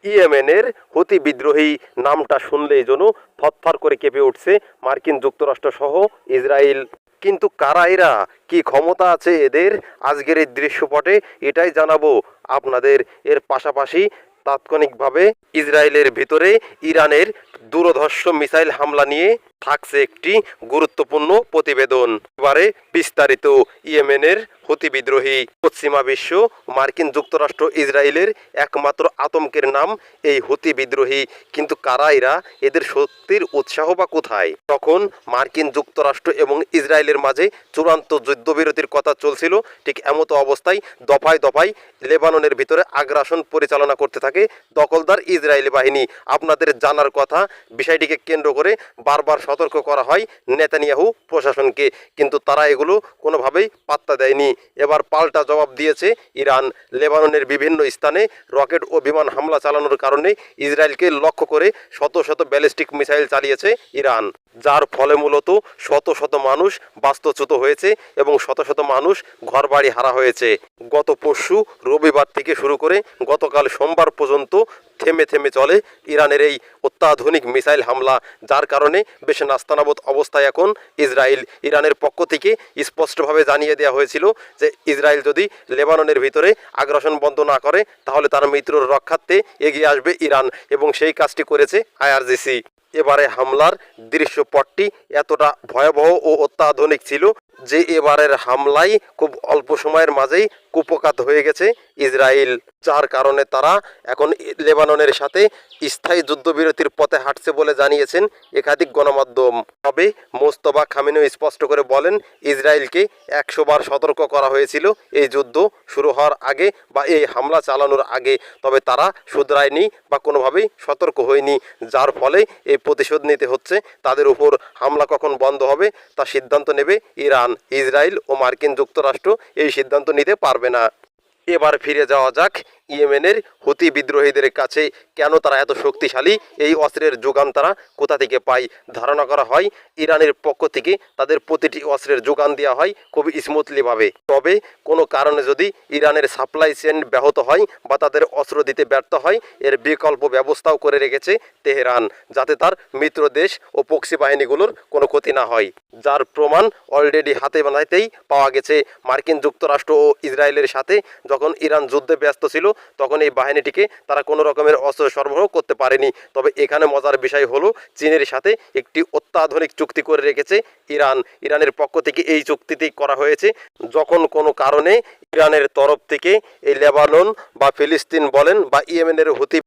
ইয়েমেনের হুতি বিদ্রোহী নামটা শুনলেই যেন থরথর করে কেঁপে উঠছে মার্কিন যুক্তরাষ্ট্র সহ ইসরায়েল। কিন্তু কারা এরা, কি ক্ষমতা আছে এদের, আজকের এই দৃশ্যপটে এটাই জানাবো আপনাদের। এর পাশাপাশি তাৎক্ষণিকভাবে ইসরায়েলের ভিতরে ইরানের দূরধর্ষ মিসাইল হামলা নিয়ে থাকছে একটি গুরুত্বপূর্ণ প্রতিবেদন। এবারে বিস্তারিত। ইয়েমেনের হুতি বিদ্রোহী, পশ্চিমা বিশ্ব, মার্কিন যুক্তরাষ্ট্র, ইসরায়েলের একমাত্র আতঙ্কের নাম এই হুতি বিদ্রোহী। কিন্তু কারা এরা, এদের শক্তির উৎসাহ বা কোথায়? তখন মার্কিন যুক্তরাষ্ট্র এবং ইসরায়েলের মাঝে চূড়ান্ত যুদ্ধবিরতির কথা চলছিল। ঠিক এমতো অবস্থায় দফায় দফায় লেবাননের ভিতরে আগ্রাসন পরিচালনা করতে থাকে দখলদার ইসরায়েলি বাহিনী। আপনাদের জানার কথা, বিষয়টিকে কেন্দ্র করে বারবার সতর্ক করা হয় নেতানিয়াহু প্রশাসনকে, কিন্তু তারা এগুলো কোনোভাবেই পাত্তা দেয়নি। এবার পাল্টা জবাব দিয়েছে ইরান। লেবাননের বিভিন্ন স্থানে রকেট ও বিমান হামলা চালানোর কারণে ইসরায়েলকে লক্ষ্য করে শত শত ব্যালিস্টিক মিসাইল চালিয়েছে ইরান, যার ফলে মূলত শত শত মানুষ বাস্তুচ্যুত হয়েছে এবং শত শত মানুষ ঘরবাড়ি হারা হয়েছে। গত পরশু রবিবার থেকে শুরু করে গতকাল সোমবার পর্যন্ত থেমে থেমে চলে ইরানের এই অত্যাধুনিক মিসাইল হামলা, যার কারণে বেশ নাস্তানাবুদ অবস্থায় এখন ইসরায়েল। ইরানের পক্ষ থেকে স্পষ্টভাবে জানিয়ে দেওয়া হয়েছিল যে ইসরায়েল যদি লেবাননের ভিতরে আগ্রাসন বন্ধ না করে তাহলে তার মিত্রর রক্ষার্থে এগিয়ে আসবে ইরান, এবং সেই কাজটি করেছে আইআরজিসি। এবারে হামলার দৃশ্যপটটি এতটা ভয়াবহ ও অত্যাধুনিক ছিল যে এবারের হামলায় খুব অল্প সময়ের মাঝেই কুপকাত হয়ে গেছে ইসরায়েল, যার কারণে তারা এখন লেবাননের সাথে স্থায়ী যুদ্ধবিরতির পথে হাঁটছে বলে জানিয়েছেন একাধিক গণমাধ্যম। তবে মোস্তফা খামেনেই স্পষ্ট করে বলেন, ইসরায়েলকে 100 বার সতর্ক করা হয়েছিল এই যুদ্ধ শুরু হওয়ার আগে বা এই হামলা চালানোর আগে, তবে তারা শুধরায়নি বা কোনোভাবেই সতর্ক হয়নি, যার ফলে এই প্রতিশোধ নিতে হচ্ছে তাদের উপর। হামলা কখন বন্ধ হবে তা সিদ্ধান্ত নেবে ইরান। ইসরায়েল ও মার্কিন যুক্তরাষ্ট্র এই সিদ্ধান্ত নিতে পারবে না। এবার ফিরে যাওয়া যাক ইয়েমেনের হুতি বিদ্রোহীদের কাছে। কেন তারা এত শক্তিশালী, এই অস্ত্রের যোগান তারা কোথা থেকে পায়? ধারণা করা হয় ইরানের পক্ষ থেকে তাদের প্রতিটি অস্ত্রের যোগান দেওয়া হয় খুবই স্মুথলিভাবে। তবে কোনো কারণে যদি ইরানের সাপ্লাই চেইন ব্যাহত হয় বা তাদের অস্ত্র দিতে ব্যর্থ হয়, এর বিকল্প ব্যবস্থাও করে রেখেছে তেহরান, যাতে তার মিত্র দেশ ও পক্সি বাহিনীগুলোর কোনো ক্ষতি না হয়, যার প্রমাণ অলরেডি হাতে বানাইতেই পাওয়া গেছে। মার্কিন যুক্তরাষ্ট্র ও ইসরায়েলের সাথে যখন ইরান যুদ্ধে ব্যস্ত ছিল তখন এই বাহিনীটিকে তারা কোনো রকমের অস্ত্র সরবরাহ করতে পারেনি। তবে এখানে মজার বিষয় হলো চীনের সাথে একটি অত্যাধুনিক চুক্তি করে রেখেছে ইরান। ইরানের পক্ষ থেকে এই চুক্তিটি করা হয়েছে যখন কোনো কারণে ইরানের তরফ থেকে এই লেবানন বা ফিলিস্তিন বলেন বা ইয়েমেনের হুতি